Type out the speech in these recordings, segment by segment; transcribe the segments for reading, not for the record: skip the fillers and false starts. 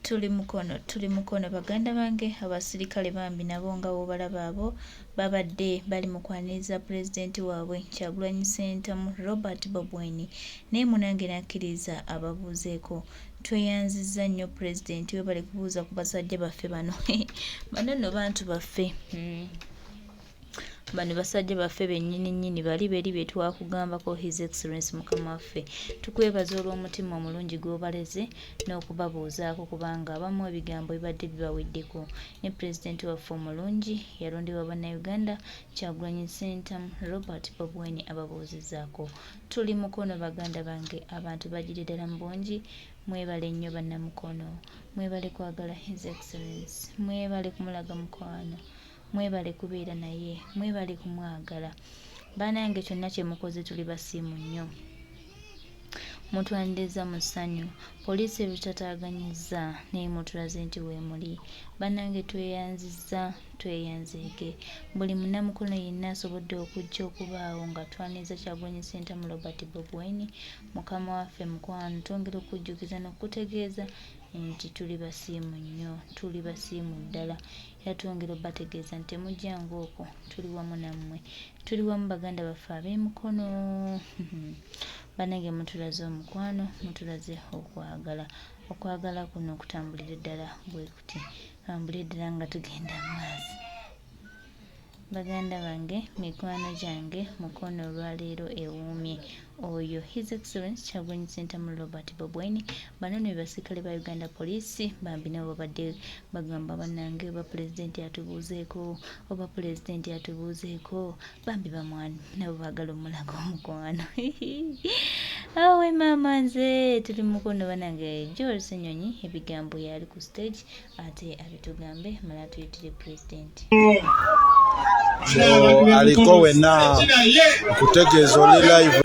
tuli mukono baganda bange abasirikale bambi nabo nga obalaba abo babadde bali mu kwaniriza pulezidenti waabwe Kyagulanyi Ssentamu Robert Bob Wine naye munange nakkiriza ababuuzeeko tweyanzizza nnyo pulezidenti we bali kubuuza ku basajja baffe bano bano nno bantu baffe bano basajja baffe bennyini bali betwakugambako His Excellency mukama waffe tukwebaza olw'omutima omulungi gw'obaleze n'okubabuuzaako kubanga abamu ebigambo bibadde bibaweddeko ne pulezidenti waffe omulungi yalondebwa bannayuganda Kyagulanyi Ssentamu Robert Bob Wine ababuuzizaako tuli mukono baganda bange abantu bagire ddala mu bungi mwebale nnyo bannamukono mwebale kwagala His Excellency mwebale kumulaga mukwano mwebale kubeera naye mwebale kumwagala banange kyonna kye mukoze tuli basiimu nnyo mutwaniriza mu ssanyu poliisi ebitataaganyizza naye mutulaze nti weemuli banange tweyanzeege buli munnamukono yenna asobodde okujja okubaawo nga twaniriza Kyagulanyi Ssentamu Robert Bob Wine mukama waffe mukwano twongera okujjukiza n'okutegeeza nti tuli basiimu nnyo tuli basiimu ddala era twongera obategeeza nti temujjanga okwo tuli wamu nammwe tuli wamu baganda baffe ab'emukono banange mutulaze omukwano mutulaze okwagala kuno okutambulira ddala bwe kuti tambulire ddala nga tugenda amaazi baganda bange mikwano gyange mukono olwaleero ewuumye oyo His Excellency Kyagulanyi Ssentamu Robert Bob Wine bano ne basirikale ba Uganda Police bambi nabo babadde bagamba bannange oba pulezidenti atubuuzeeko bambi bamwani nabo baagala omulaga omukwano awe maama nze tuli mukono banange George Ssenyonyi ebigambo yali ku stage ate abitugambe mala tuyitire pulezidenti aliko wena kutegeeza oli live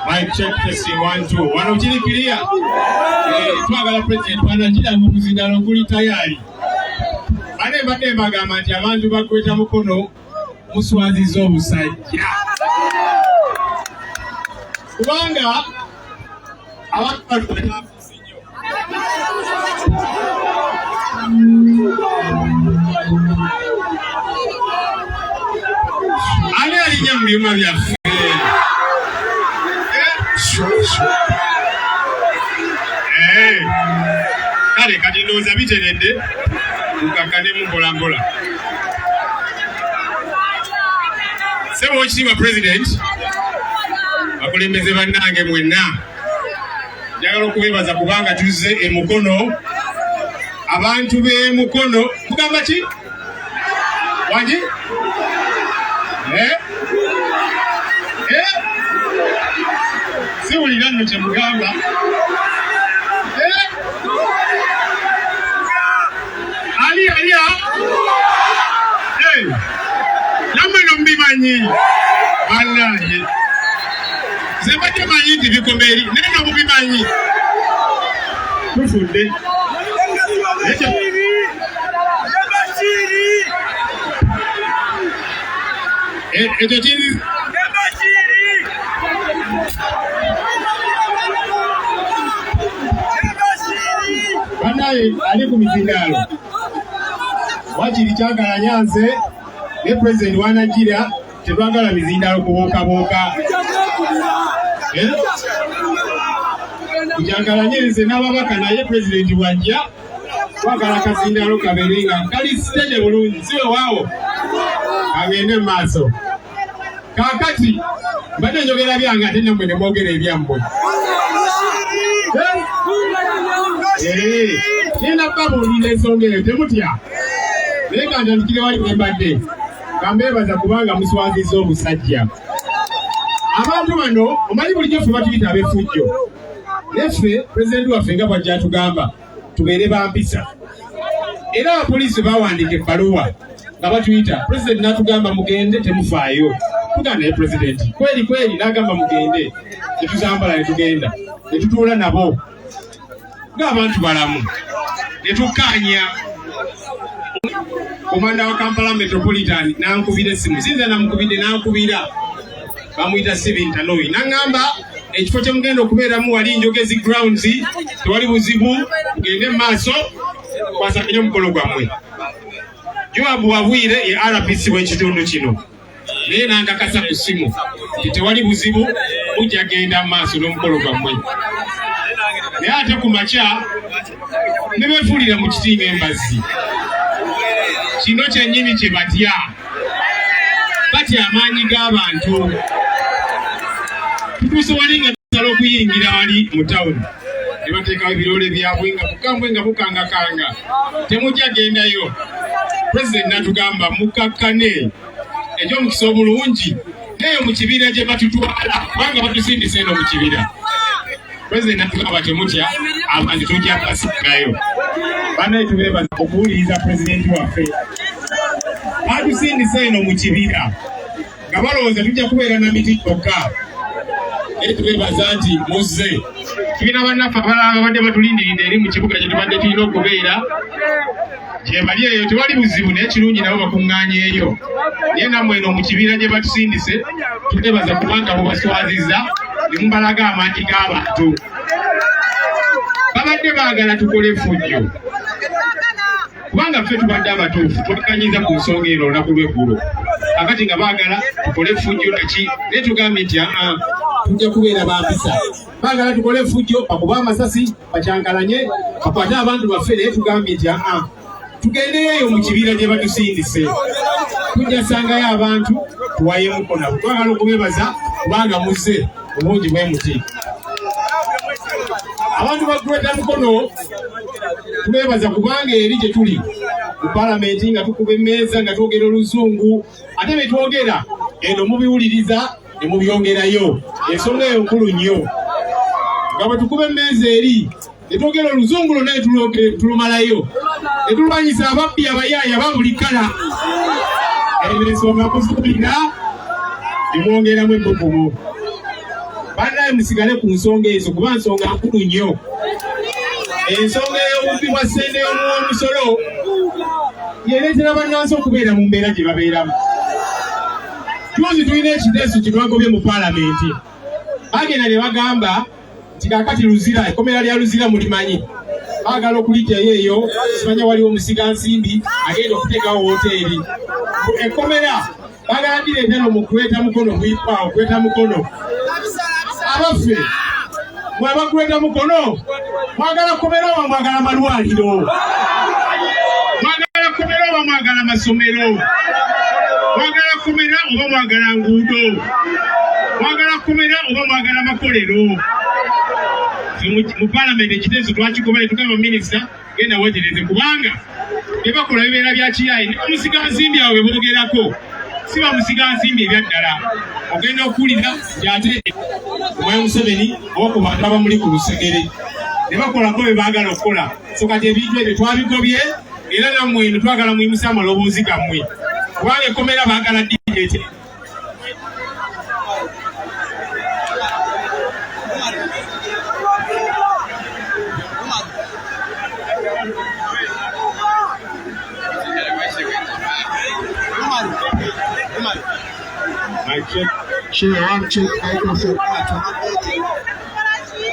Mic check testing 1 2 wano kiri clear twagala president wanajira mu muzindalo kuli tayari bane bagamba nti abantu bakweta mukono muswaziza obusajja kubanga abantu batafusinyo ale alinya mu byuma byaffe kale kati ndowooza biteredde tukakkanemu mpolampola sebo ekitiibwa president bakulembeze bannange mwenna njagala okubeebaza kubanga tuzze emukono abantu b'emukono mugamba ki wangi siwulira nno kye mugamba aliya nammwe nomubimanyi bannange nze mbadde manyi nti bikomeri naye nomubimanyi tufudde ekyo kiri banaye ali ku mizindalo wakiri kyagala nyanze ne president wanagira tebagala mizindalo kubookabooka njagala nyenze n'ababaka naye president wajja twagala kazindalo kabeere nga kali sitede bulungi siwe waawo agende mu maaso kaakati mbadde njogera byange ate nammwe ne mwogera ebyammwe nina babuulira ensonga eyo temutya naye nga ntandikire wali mwembadde kambeebaza kubanga muswaziza obusajja abantu bano omanyi bulijjo ffe batuyita ab'effujjo neffe pulezidenti waffe nga bw'ajja atugamba tubeere bampisa. Era abapoliisi bawandiika ebbaluwa nga batuyita, pulezidenti n'atugamba mugende temufaayo. Tugamba naye pulezidenti kweri n'agamba mugende, ne tuzambala ne tugenda ne tutuula nabo ng'abantu balamu ne tukkaanya. Komanda wa Kampala Metropolitan n'ankubira essimu, sinze namukubidde n'ankubira, bamuyita Steven Tanoi, n'aŋŋamba ekifo kye mugenda okubeeramu wali Njogezi grounds, tewali buzibu, mugende mu maaso, kwasaganya omukono gwammwe. Joabu Wabwire ye RPC w'ekitundu kino, naye n'ankakasa ku ssimu nti tewali buzibu, mujja genda mu maaso n'omukolo gwammwe. Naye ate ku makya ne beefuulira mu kitimba embazzi. Kino kyennyini kye batya, batya amaanyi g'abantu. Tutuuse wali nga tusala okuyingira wali mu tawuni, ne bateekawo ebirole byabwe nga bukambwe nga bukangakanga, temujja gendayo. Pulezidenti n'atugamba mukakkane eky'omukisa obulungi neyo mu kibira gye batutwala, kubanga batusindisa eno mu kibira. Pulezidenti n'atugamba temutya, abantu tujja kubasikirayo. Bannaye tubeebaza okuwuliriza pulezidenti waffe. Batusindisa eno mu kibira nga balowooza tujja kubeera na miti kyokka. Naye tubeebaza nti muzze. Kibiina bannaffe abalala babadde batulindiridde eri mu kibuga kye tubadde tulina okubeera, gye bali eyo tewali buzibu, naye kirungi nabo bakuŋŋaanyeeyo. Naye nammwe eno mu kibiira gye batusindise tubeebaza kubanga mubaswazizza ne mubalaga amaanyi g'abantu. Babadde baagala tukole effujjo, kubanga ffe tubadde abatuufu, twakanyiza ku nsonga eno olunaku lw'eggulo. Kakati nga baagala tukole effujjo naki, naye tugambye nti tujja kubeera bampisa. Baagala tukole effujjo, bakuba amasasi, bakyankalanye, bakwate abantu baffe, naye tugambye nti tugendeyo mu kibiira gye batusindise. Tujja sangayo abantu tuwayemuko nabo. Twagala okubeebaza kubanga muzze obungi bwe muti. Abantu bagweta mukono tubeebaza kubanga eri gye tuli mu palamenti nga tukuba emmeeza nga twogera oluzungu, ate bye twogera eno mubiwuliriza ne mubyongerayo. Ensonga eyo nkulu nnyo, nga bwe tukuba emmeeza eri ne twogera oluzungu lwonna ne tulumalayo, ne tulwanyisa ababbi abayaaya ba buli kala. Ebyo ensonga kuzuulira ne mwongeramu ebbugumu. Bannaye musigale ku nsonga ezo kuba nsonga nkulu nnyo. Ensonga ey'obubbi bwa ssente y'omusolo yereetera bannansi okubeera mu mbeera gye babeeramu. Tuzi tulina ekiteeso kye twagobye mu palamenti. Bagenda ne bagamba nti kaakati Luzira, ekkomera lya Luzira mulimanyi, baagala okulijjayo eyo, simanya waliwo musigansimbi agenda okuteekawo woteeri. Ekkomera baagala direeta no mu kukweta mukono bwikwawo, kweta mukono. Abaffe mwaba kweta mukono, mwagala kkomera oba mwagala malwaliro, mwagala kkomera oba mwagala masomero, mwagala kkomera oba mwagala nguudo, mwagala kkomera oba mwagala makolero. Mu palamenti ekiteeso twakigobere, tugamba minisita genda weetereze, kubanga bye bakola bibeera bya kiyaayi. Ne bamusigansimbi awo be boogerako si bamusigansimbi ebyaddala. Ogenda okuwulira nti ate Omwoyo Museveni oba ku bantu abamuli ku lusegere ne bakolako bye baagala okukola. So kati ebintu ebyo twabigobye, era nammwe eno twagala muyimusa amaloboozi gammwe, kubanga ekkomera baagala direete.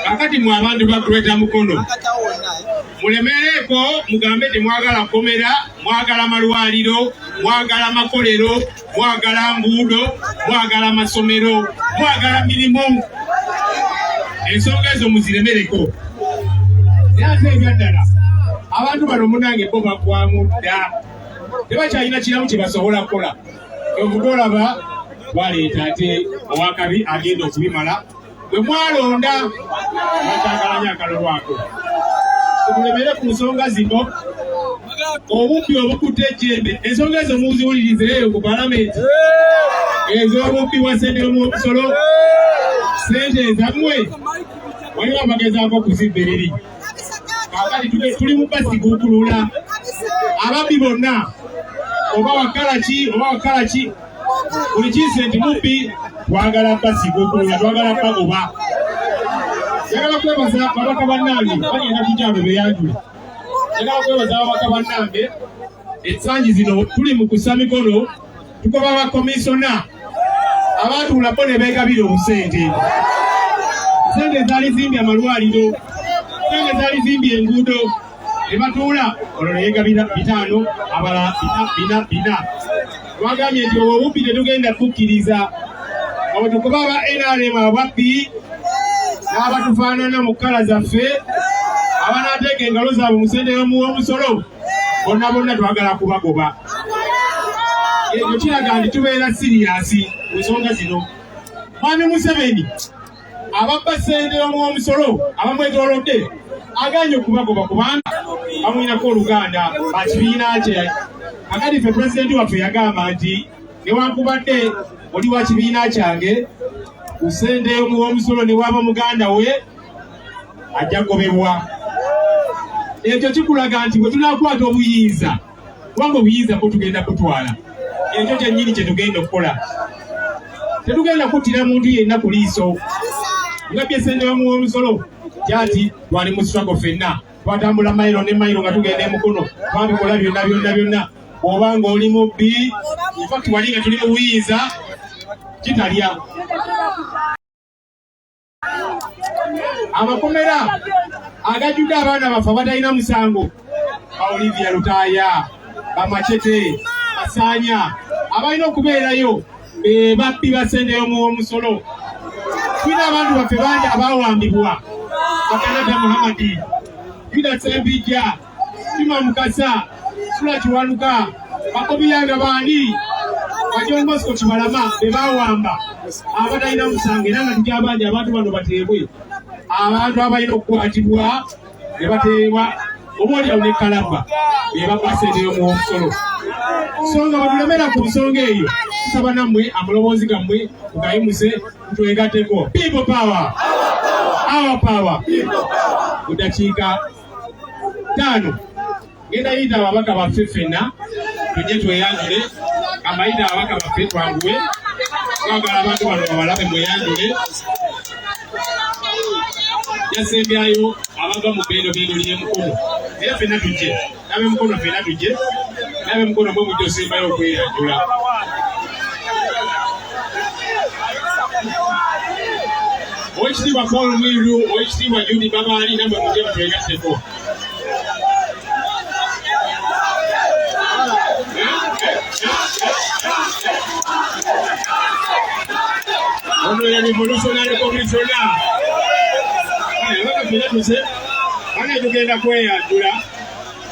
Kakati mwe abantu bakweta mukono, mulemereeko mugambe temwagala kkomera, mwagala malwaliro, mwagala makolero, mwagala nguudo, mwagala masomero, mwagala mirimu. Ensonga ezo muziremereko. Naye ate ebyaddala abantu bano munange bo bagwamu dda, tebakyalina kiramu kye basobola kukola. Ovuga olaba baleeta ate owakabi agenda okubimala. Bwe mwalonda bakyagalanya akalolo ako. Tulemere ku nsonga zino, obubbi obukutte ejjembe. Ensonga ezo muziwulirizeeyo ku palamenti, ez'obubbi bwa ssente y'omusolo, ssente ezammwe waliwo abagezaako okuzimba eriri. Kaakati tuli mu basi gukulula. Ababbi bonna oba wakala ki buli kinsenti mubbi twagala basi gukulula, twagala bagoba. Njagala kwebaza babaka bannange bagenda kukyalo beyanjule. Njagala kwebaza babaka bannange ensangi zino tuli mu kussa mikono tugoba bakomisona abatuulako ne beegabira obusente. Sente zaali zimbye amalwaliro, sente zaali zimbye enguudo, ne batuula olwo ne yeegabira 5 abalala 4. Twagambye nti obubbi tetugenda kukkiriza. Abo tukuba aba NRM ababbi n'abatufaanana mu kkala zaffe abanaateeka engalo zaabwe mu ssente y'omusolo, bonna twagala kubagoba. Ekyo kiraga nti tubeera siriyasi ku nsonga zino. Mwami Museveni ababba ssente y'omusolo abamwetoolodde aganye okubagoba kubanga bamwinako oluganda ba kibiina kye. Kakati ffe pulezidenti waffe yagamba nti newankubadde oli wa kibiina kyange ku ssente y'omusolo ne waba muganda we ajja kugobebwa. Ekyo kikulaga nti bwe tunaakwata obuyinza kubanga obuyinza bwo tugenda kutwala. Ekyo kyennyini kye tugenda okukola. Tetugenda kuttira muntu yenna ku liiso. Ngabye ssente y'omusolo kyati twali mu struggle ffenna. Twatambula mayiro ne mayiro nga tugenda emukono. Twabikola byonna. Oba ng'oli mubbi, infact wali nga tuli mu buyinza kitalya. Amakomera agajjudde abaana baffe abatalina musango, Olivia Lutaaya, Bamachete, Masanya, abalina okubeerayo be babbi ba ssente y'omusolo. Tulina abantu baffe bangi abaawambibwa. Akanata Muhammadi, Yuda Sembijja, Juma Mukasa, Sula Kiwanuka, Bakobiyanga baani, John Bosco Kibalama be baawamba abatalina musango era nga tukyabanja abantu bano bateebwe. Abantu abalina okukwatibwa ne bateebwa oboolyawo ne Kalaba be babba ssente y'omusolo. So nga batulemera ku nsonga eyo tusaba nammwe amaloboozi gammwe mugayimuse twegatteko. People power, our power. Mu ddakiika 5 ngenda yita ababaka baffe ffenna tujje tweyanjule. Amayita ababaka baffe twanguwe twagala abantu bano babalabe mweyanjule. Yasembyayo abava mu bendo ly'emukono era ffenna tujje n'ab'emukono ffenna tujje n'ab'emukono mwe mujja osembayo okweyanjula. Oweekitiibwa Paul Mwiru, Oweekitiibwa Judy Babaali nammwe mujje mutwegatteko. Ono ye revolutionary commissioner. Abaka ffenna tuze bane tugenda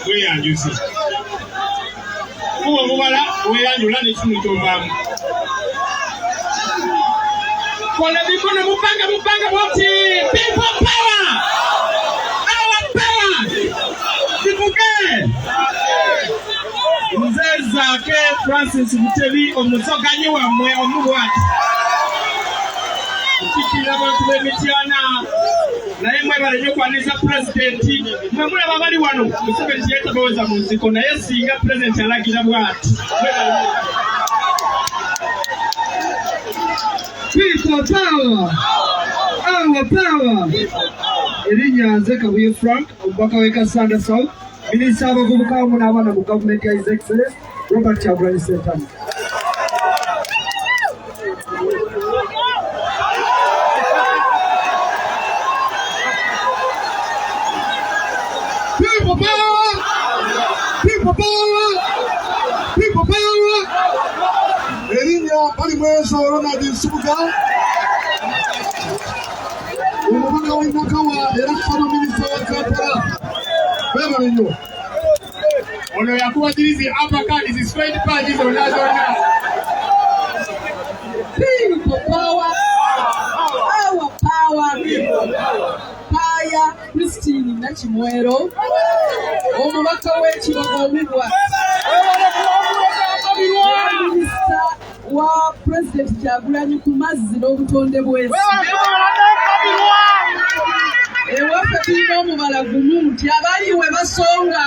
kweyanjuzi. Kuba mubala weyanjula n'ekimu kyovaamu. Kola mikono mupanga bwoti. People power! Our power! Kivuge! Mzee Zaake Francis Mutebi omusoganyi wammwe omubwati. Kikira abantu b'emityana naye mwebale nnyo okwaniriza pulezidenti. Mwe mulaba bali wano Museveni kyeyetabawoza mu nsiko naye singa pulezidenti alagira bw'ati. People power! Our power! Erinnya nze Kabuye Frank, omubaka w'e Kasanda South, minisita w'abavubuka wamu n'abaana mu gavumenti ya His Excellency Robert Kyagulanyi Ssentamu. People power! People power! People power! Erinnya Balimweso Ronald Nsubuga, omubaka w'e Nakawa era Fano minisita wa Kampala. Beebale nnyo. Ono yakubadirizi uppercut straight punches zonna. People power! Our power! Kaya Christine Nakimwero, omubaka w'ekibuga omubwa. Minisita wa President Kyagulanyi ku mazzi n'obutonde bw'ensi. ewaffe tulina omubala gumu nti abangi we basonga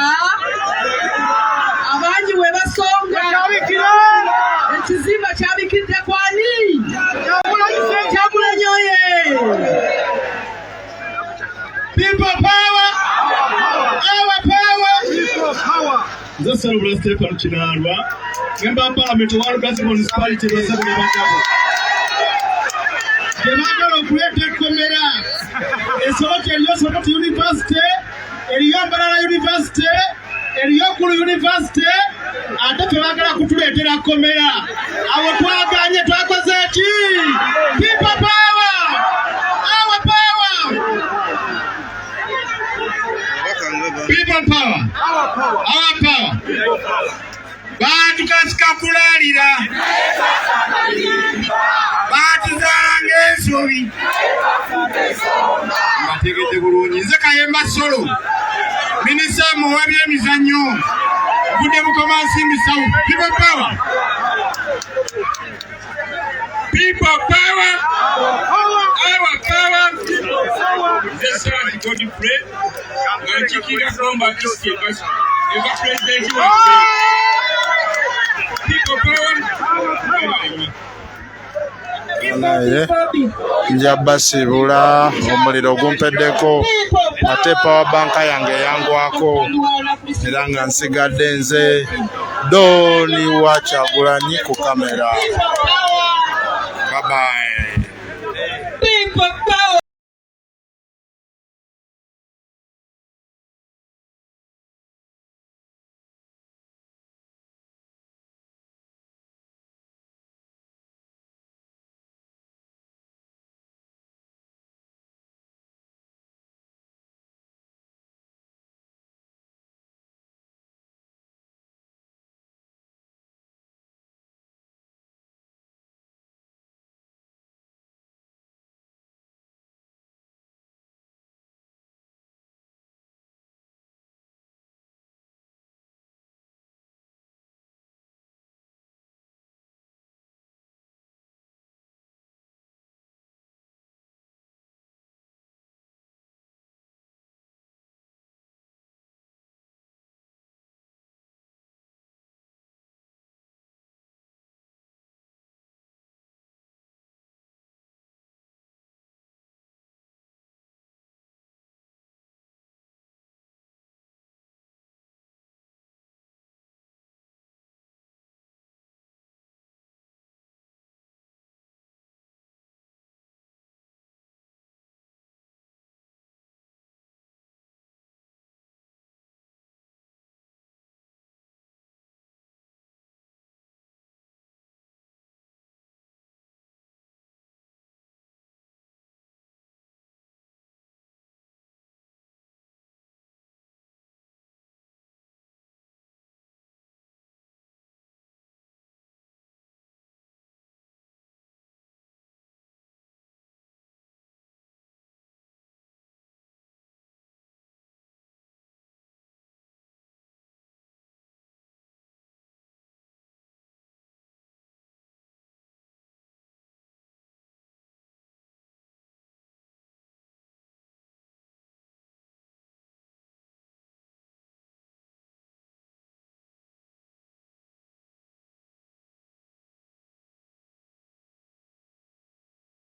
ekizimba kyabikidde kwani Kyagulanyi oye. People power! Our power! Nze Salubula Stephen Kinarwa, Member of Parliament of Walugazi Municipality Basabula Bakabu. Tebaagala okuleeta ekkomera esoboka eriyo Sokoto University, eriyo Mbarara University, eriyo Kulu University, ate tebaagala kutuleetera kkomera. Awo twaganye twakoze ki? People power! Our power! People power! Our power! Batukasika kulalira. Batuzaala ng'ensobi. Bategedde bulungi. Nze Kayemba Solo, Minisita muwa by'emizannyo, Budde Bukoma Nsimbi South. People power! People power! Our power! Nze Ssaali Godfrey, nga nkiikirira Gomba East University. Eva President waffe. People power! naye njabba sibula omuliro gumpeddeko ate power banka yange yangwako era nga nsigadde nze Doni wa Kyagulanyi ku kamera. Bye bye.